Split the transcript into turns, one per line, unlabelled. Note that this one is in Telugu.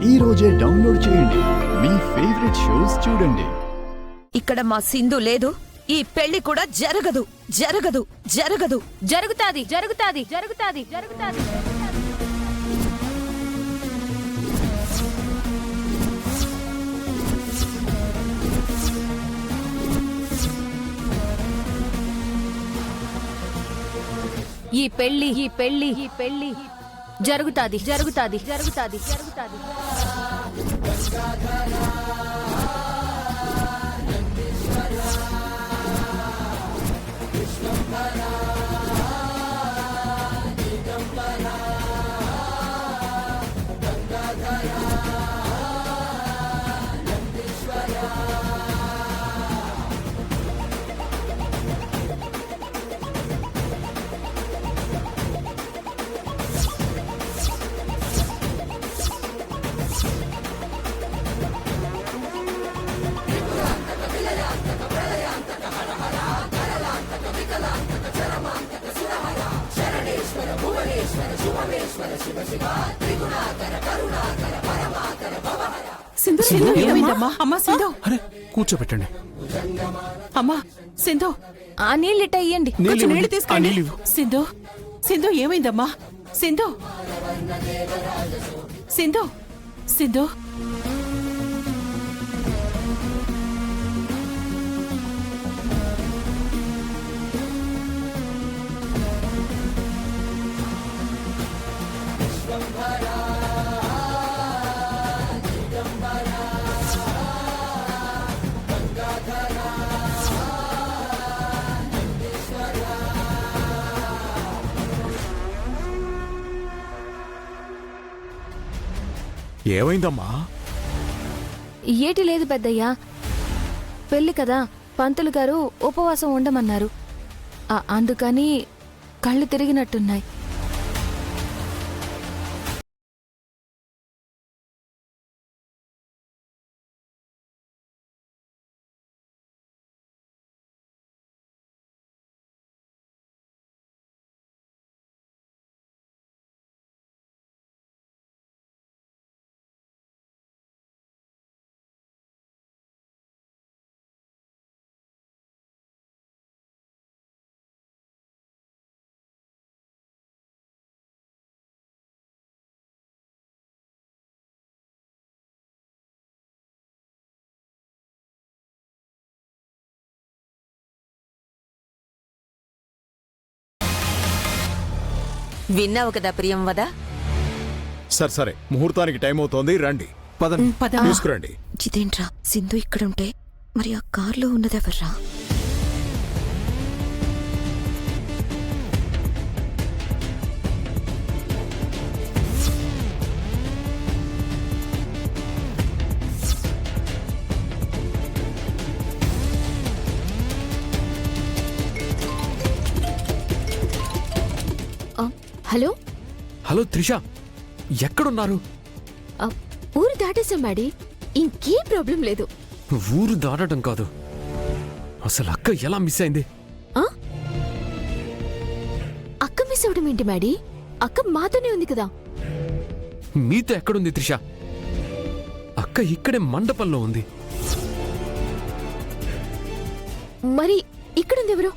ఈ రోజే డౌన్లోడ్ చేయండి. మీ ఫేవరెట్ షోస్ చూడండి.
ఇక్కడ మా సింధు లేదు, ఈ పెళ్లి కూడా జరగదు జరగదు జరగదు.
జరుగుతాది జరుగుతాది జరుగుతాది జరుగుతాది. ఈ పెళ్లి ఈ పెళ్లి ఈ పెళ్లి జరుగుతాది జరుగుతాది జరుగుతాది జరుగుతాది.
సింధు సింధు ఏమైందమ్మా? అమ్మా సింధు,
అరే కూర్చోబెట్టండి.
అమ్మా సింధు,
ఆ నీళ్ళిట్ట ఇయ్యండి.
కొంచెం నీళ్లు తీసుకురండి.
నీళ్ళు ఇవ్వు.
సింధు సింధు ఏమైందమ్మా? సింధు సింధు సింధు
ఏమైందమ్మా?
ఏటి లేదు పెద్దయ్యా, పెళ్లి కదా, పంతులు గారు ఉపవాసం ఉండమన్నారు. అందుకని కళ్ళు తిరిగినట్టున్నాయి.
విన్నావు కదా ప్రియంవద?
సరే ముహూర్తానికి టైం అవుతోంది, రండి. పదండి, తీసుకురండి.
ఇదేంట్రా, సింధు ఇక్కడుంటే మరి ఆ కార్లో ఉన్నదెవర్రా?
హలో
హలో త్రిష, ఎక్కడున్నారు?
ఊరు దాటేశాం డాడీ, ఇంకే ప్రాబ్లం లేదు.
ఊరు దాటడం కాదు, అసలు అక్క ఎలా మిస్ అయింది?
అక్క మిస్ అవడం ఏంటి డాడీ? అక్క మాతోనే ఉంది కదా.
మీతో ఎక్కడుంది త్రిష? అక్క ఇక్కడే మండపంలో ఉంది.
మరి ఇక్కడుంది ఎవరు?